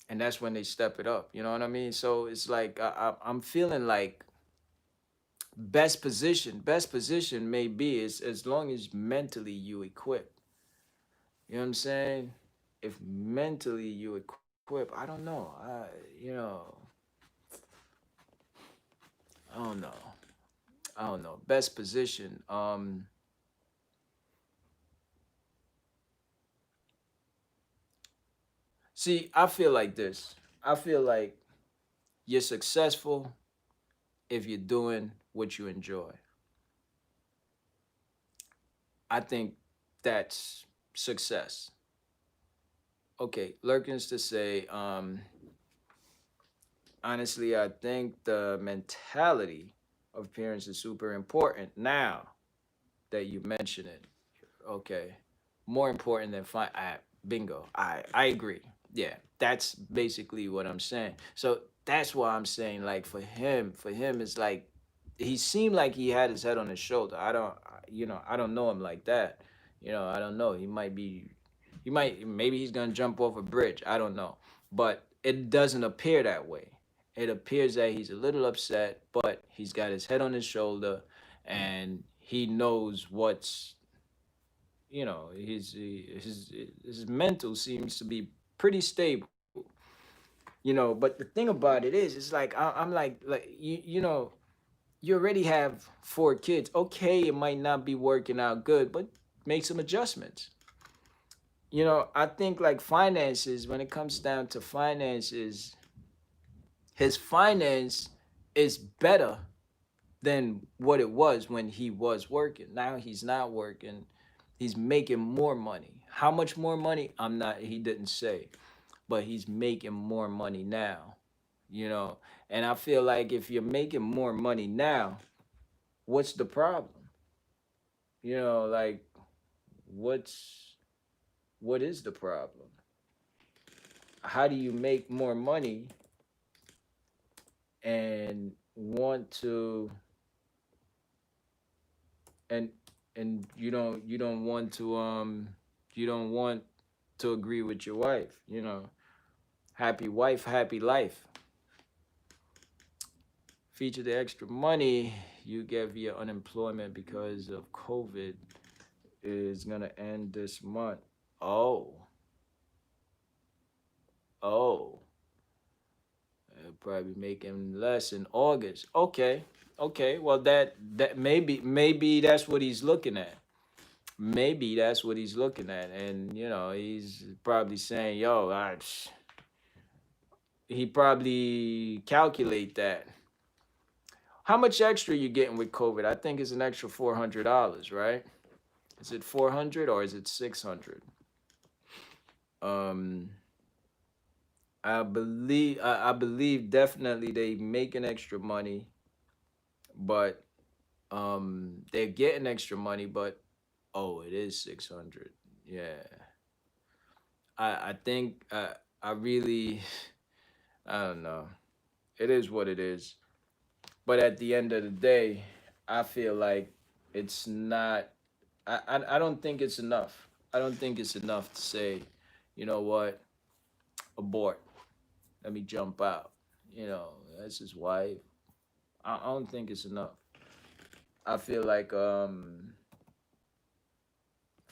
And that's when they step it up, you know what I mean? So it's like I'm feeling like best position may be is as long as mentally you equip. You know what I'm saying? If mentally you equip, I don't know. I don't know. I don't know. Best position. See, I feel like this. I feel like you're successful if you're doing what you enjoy. I think that's success. Okay, Lurkins to say, honestly, I think the mentality of parents is super important now that you mention it. Okay, more important than fine. Bingo. I agree. Yeah, that's basically what I'm saying. So that's why I'm saying, like, for him, it's like he seemed like he had his head on his shoulder. I don't know him like that. I don't know. Maybe he's gonna jump off a bridge. I don't know, but it doesn't appear that way. It appears that he's a little upset, but he's got his head on his shoulder, and he knows what's his mental seems to be pretty stable. But the thing about it is, it's like I'm like you already have 4 kids. Okay, it might not be working out good, but make some adjustments. I think like finances, when it comes down to finances, his finance is better than what it was when he was working. Now he's not working. He's making more money. How much more money? I'm not, he didn't say, but he's making more money now, you know. And I feel like if you're making more money now, what's the problem? Like what's what is the problem? How do you make more money and want to and you don't want to you don't want to agree with your wife. Happy wife, happy life. Feature the extra money you get via unemployment because of COVID is gonna end this month. Oh, oh, probably making less in August. Okay, okay. Well, that maybe that's what he's looking at. Maybe that's what he's looking at, and he's probably saying, "Yo, he probably calculate that. How much extra you getting with COVID? I think it's an extra $400, right? Is it 400 or is it 600? Um, I believe definitely they making extra money, but they're getting extra money, but oh, it is 600. Yeah, I think I really I don't know. It is what it is. But at the end of the day, I feel like it's not. I don't think it's enough. I don't think it's enough to say, you know what, abort. Let me jump out. That's his wife. I don't think it's enough. I feel like for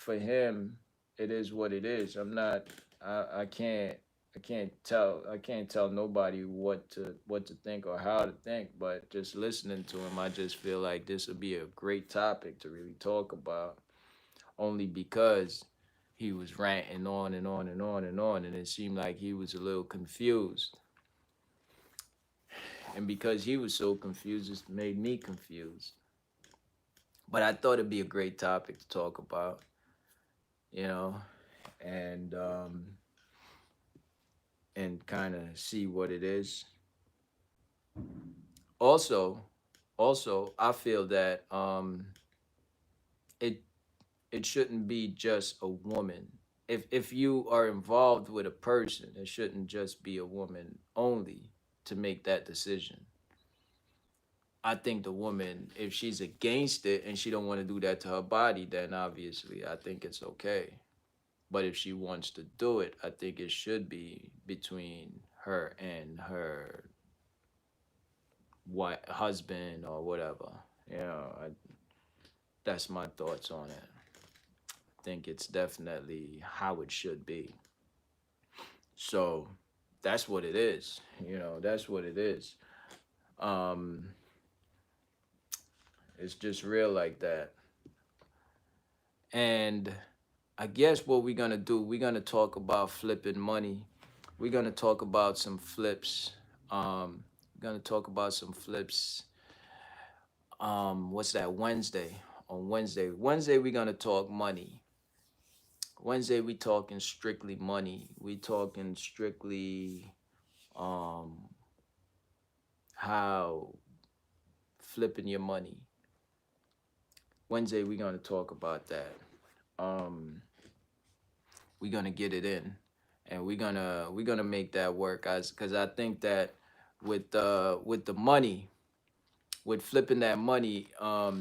him, it is what it is. I'm not. I can't tell nobody what to think or how to think, but just listening to him, I just feel like this would be a great topic to really talk about, only because he was ranting on and on and on and on, and it seemed like he was a little confused. And because he was so confused, it made me confused. But I thought it'd be a great topic to talk about, you know, and kind of see what it is. Also, I feel that it it shouldn't be just a woman. If you are involved with a person, it shouldn't just be a woman only to make that decision. I think the woman, if she's against it and she don't want to do that to her body, then obviously I think it's okay. But if she wants to do it, I think it should be between her and her husband or whatever. That's my thoughts on it. I think it's definitely how it should be. So that's what it is. That's what it is. Um, it's just real like that. And I guess what we're gonna do, we're gonna talk about flipping money. We're gonna talk about some flips. We're gonna talk about some flips. What's that? Wednesday. On Wednesday we're gonna talk money. Wednesday we talking strictly money. We talking strictly um how flipping your money. Wednesday we're gonna talk about that. Um, we're gonna get it in, and we're gonna make that work, as because I think that with the money, with flipping that money, I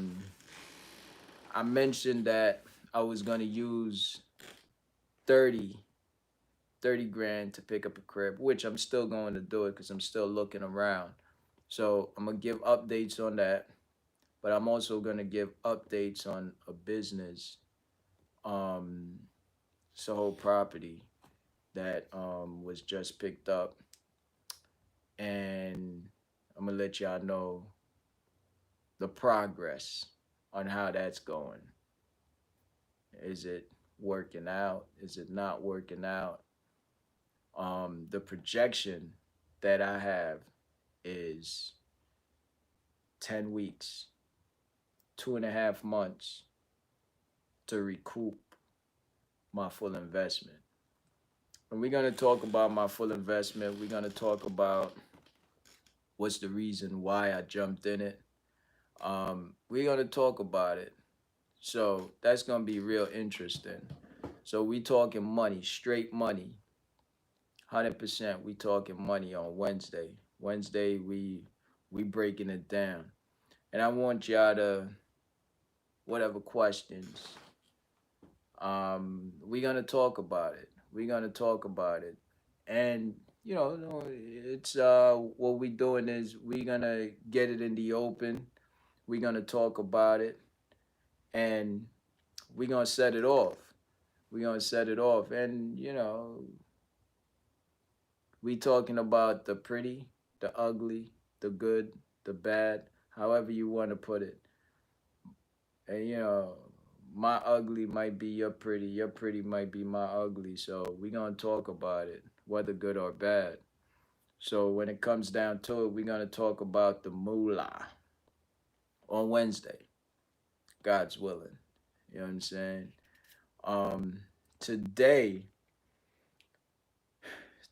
mentioned that I was gonna use 30 30 grand to pick up a crib, which I'm still going to do it because I'm still looking around. So I'm gonna give updates on that, but I'm also gonna give updates on a business, um, Soho property that was just picked up, and I'm gonna let y'all know the progress on how that's going. Is it working out? Is it not working out? The projection that I have is 10 weeks, 2.5 months to recoup my full investment. And we're going to talk about my full investment. We're going to talk about what's the reason why I jumped in it. We're going to talk about it. So that's going to be real interesting. So we talking money, straight money, 100%. We talking money on Wednesday. Wednesday we breaking it down. And I want y'all to whatever questions. We're gonna talk about it. We're gonna talk about it. And no, it's what we doing is we gonna get it in the open. We're gonna talk about it and we're gonna set it off. We're gonna set it off. And we talking about the pretty, the ugly, the good, the bad, however you want to put it. And my ugly might be your pretty might be my ugly. So we're gonna talk about it, whether good or bad. So when it comes down to it, we're gonna talk about the moolah on Wednesday, God's willing. You know what I'm saying? Um, today,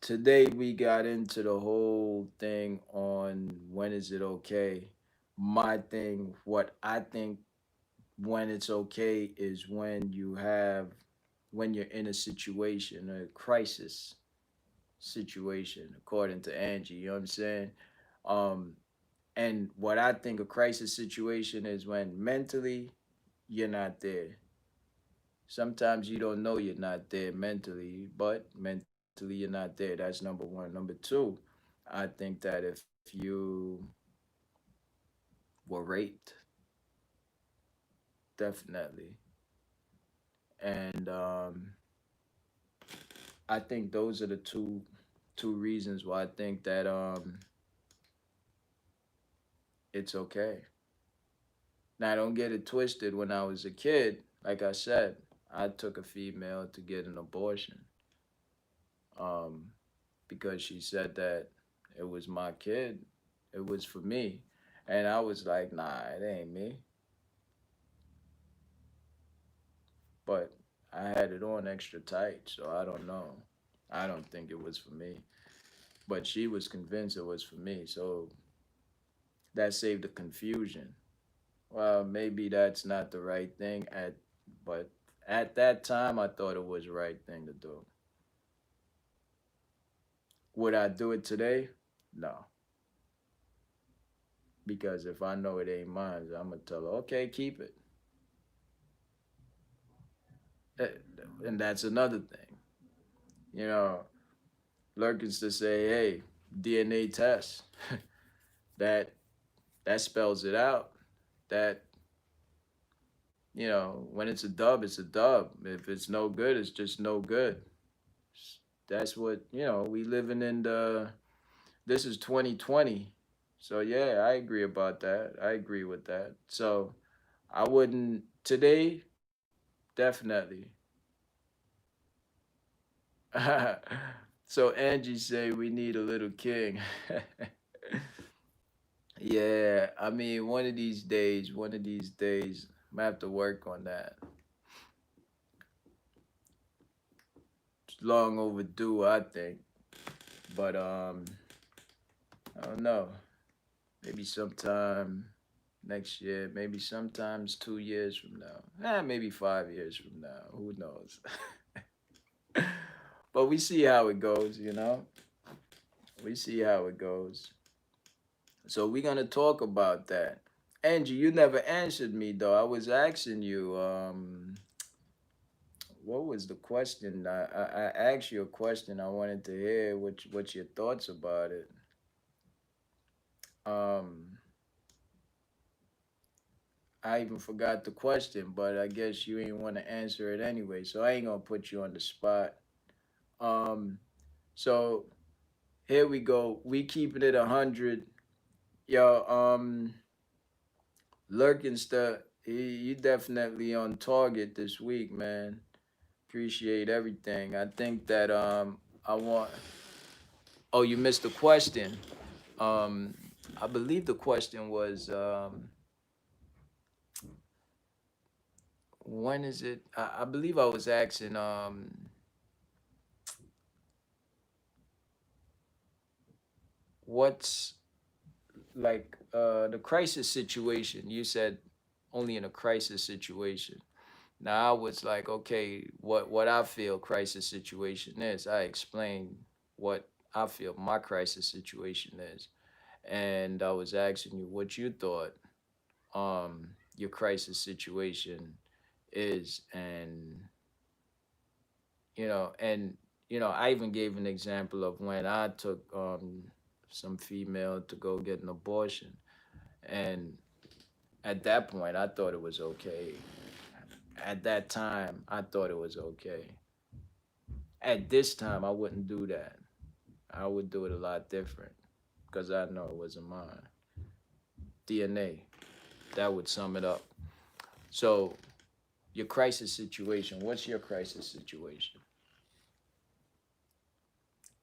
today we got into the whole thing on when is it okay. My thing, what I think when it's okay is when you're in a situation, a crisis situation, according to Angie. You know what I'm saying? Um, and what I think a crisis situation is when mentally you're not there. Sometimes you don't know you're not there mentally, but mentally you're not there. That's number one. Number two, I think that if you were raped, definitely. And I think those are the two reasons why I think that it's okay. Now don't get it twisted. When I was a kid, like I said, I took a female to get an abortion. Um, because she said that it was my kid, it was for me. And I was like, nah, it ain't me. But I had it on extra tight, so I don't know. I don't think it was for me. But she was convinced it was for me. So that saved the confusion. Well, maybe that's not the right thing but at that time I thought it was the right thing to do. Would I do it today? No. Because if I know it ain't mine, I'm gonna tell her, okay, keep it. Eh, and that's another thing. You know, Lurkins to say, hey, DNA test. that that spells it out. That when it's a dub, it's a dub. If it's no good, it's just no good. That's what we living in the. This is 2020, so yeah, I agree about that. I agree with that. So I wouldn't today. Definitely. So Angie say we need a little king. Yeah, I mean, one of these days, I'm gonna have to work on that. It's long overdue, I think. But I don't know. Maybe sometime next year. Maybe sometimes 2 years from now. Maybe 5 years from now. Who knows? But we see how it goes. We see how it goes. So we're gonna talk about that. Angie, you never answered me though. I was asking you. What was the question? I asked you a question. I wanted to hear what's your thoughts about it. Um, I even forgot the question, but I guess you ain't want to answer it anyway, so I ain't gonna put you on the spot. Um, so here we go. We keeping it 100. Yo, Lurking stuff. You definitely on target this week, man. Appreciate everything. I think that I want. Oh, you missed the question. Um, I believe the question was when is it? I believe I was asking what's like the crisis situation. You said only in a crisis situation. Now I was like, okay, what I feel crisis situation is. I explained what I feel my crisis situation is, and I was asking you what you thought your crisis situation is, and and I even gave an example of when I took some female to go get an abortion, and at that point I thought it was okay. At that time I thought it was okay. At this time I wouldn't do that. I would do it a lot different because I know it wasn't mine. DNA, that would sum it up. So your crisis situation, what's your crisis situation?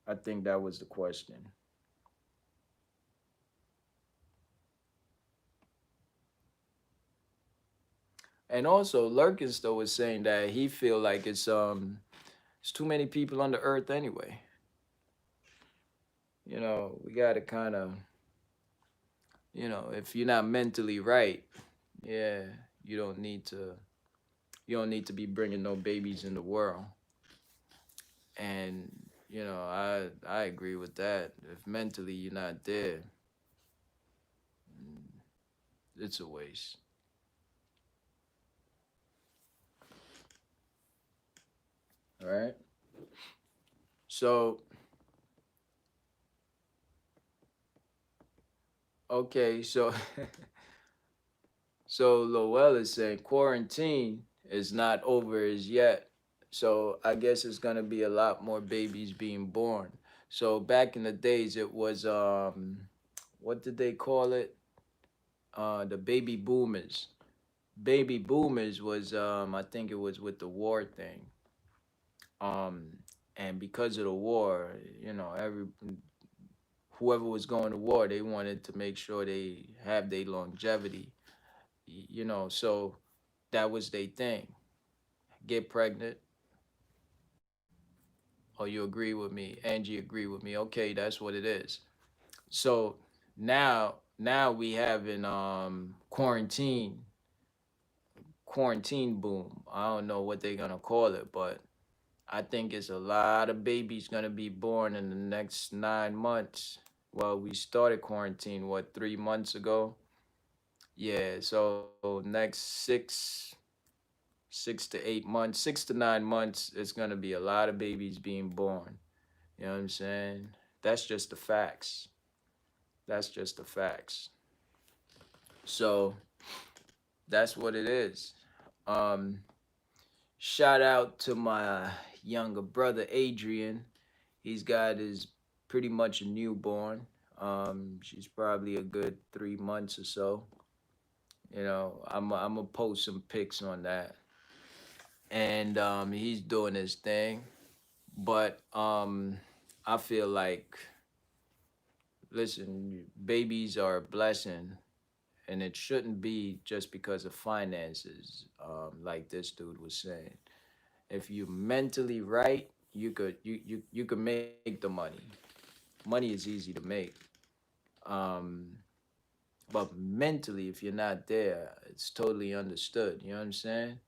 I think that was the question. And also Lurkinstow was saying that he feel like it's too many people on the earth anyway. We gotta kind of, if you're not mentally right, yeah, you don't need to you don't need to be bringing no babies in the world. And I agree with that. If mentally you're not there, it's a waste. All right. So okay, so so Lowell is saying quarantine is not over as yet. So I guess it's gonna be a lot more babies being born. So back in the days it was what did they call it? The baby boomers. Baby boomers was I think it was with the war thing. Um and because of the war, every whoever was going to war, they wanted to make sure they have their longevity. So that was their thing. Get pregnant. Oh, you agree with me? Angie agree with me. Okay, that's what it is. So now we have in quarantine boom. I don't know what they're gonna call it, but I think it's a lot of babies gonna be born in the next 9 months. Well, we started quarantine what 3 months ago. Yeah, so next 6 to 8 months, 6 to 9 months, it's gonna be a lot of babies being born. You know what I'm saying? That's just the facts. That's just the facts. So that's what it is. Um, Shout out to my younger brother Adrian. He's got his pretty much a newborn. She's probably a good 3 months or so. I'm gonna post some pics on that, and he's doing his thing. But I feel like, listen, babies are a blessing, and it shouldn't be just because of finances, like this dude was saying. If you mentally right, you could make the money. Money is easy to make. Um, but mentally, if you're not there, it's totally understood. You know what I'm saying?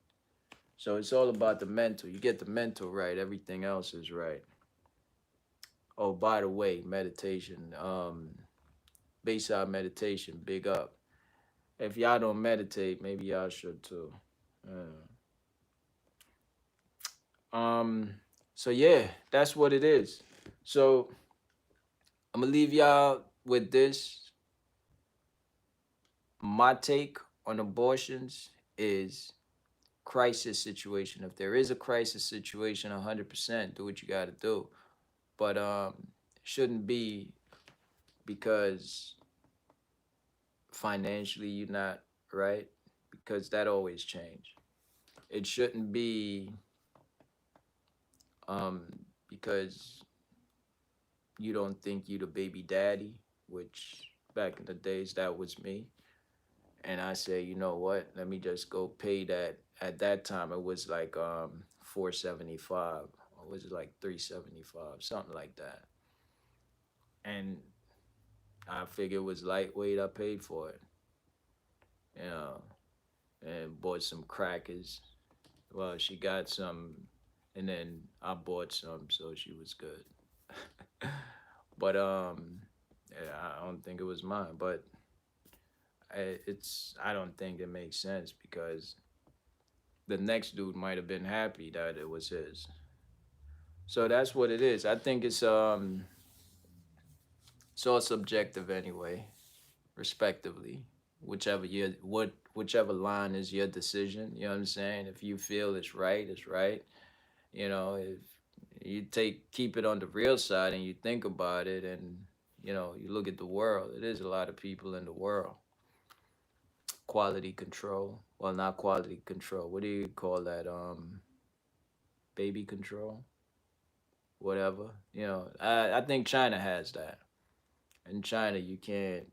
So it's all about the mental. You get the mental right, everything else is right. Oh, by the way, meditation, Bayside meditation, big up. If y'all don't meditate, maybe y'all should too. Um, so yeah, that's what it is. So I'm gonna leave y'all with this. My take on abortions is crisis situation. If there is a crisis situation, 100% do what you got to do. But shouldn't be because financially you're not right, because that always change. It shouldn't be um, because you don't think you the baby daddy, which back in the days that was me. And I say, you know what? Let me just go pay that. At that time, it was like 475, or was it like 375, something like that. And I figured it was lightweight. I paid for it, you know, and bought some crackers. Well, she got some, and then I bought some, so she was good. But yeah, I don't think it was mine. But I don't think it makes sense because the next dude might have been happy that it was his. So that's what it is. I think it's all subjective anyway, respectively. Whichever line is your decision, you know what I'm saying? If you feel it's right, it's right. You know, if you keep it on the real side and you think about it and you look at the world, it is a lot of people in the world. Quality control. Well, not quality control. What do you call that? Baby control, whatever. I think China has that. In China, you can't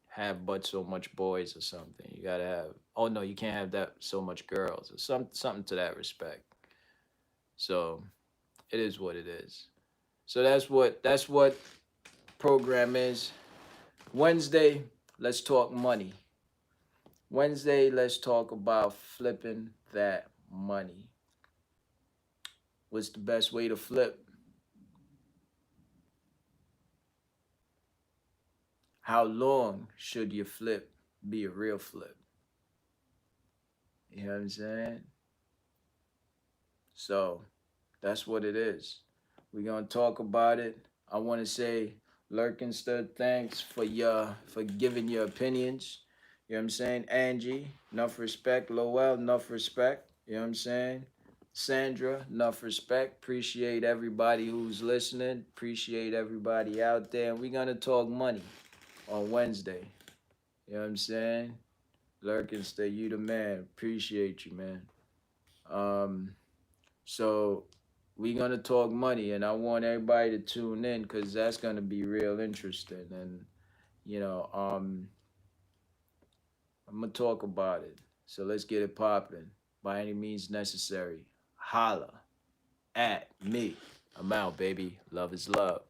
have but so much boys or something. You gotta have. Oh no, you can't have that so much girls or something to that respect. So it is what it is. So that's what program is. Wednesday, let's talk money. Wednesday, let's talk about flipping that money. What's the best way to flip? How long should your flip be a real flip? You know what I'm saying? So that's what it is. We're gonna talk about it. I wanna say Lurkinster, thanks for giving your opinions. You know what I'm saying? Angie, enough respect. Lowell, enough respect. You know what I'm saying? Sandra, enough respect. Appreciate everybody who's listening. Appreciate everybody out there. And we're gonna talk money on Wednesday. You know what I'm saying? Lurkinster, you the man. Appreciate you, man. Um, so we're gonna talk money, and I want everybody to tune in because that's gonna be real interesting. And you know, um, I'm gonna talk about it. So let's get it popping by any means necessary. Holla at me. I'm out, baby. Love is love.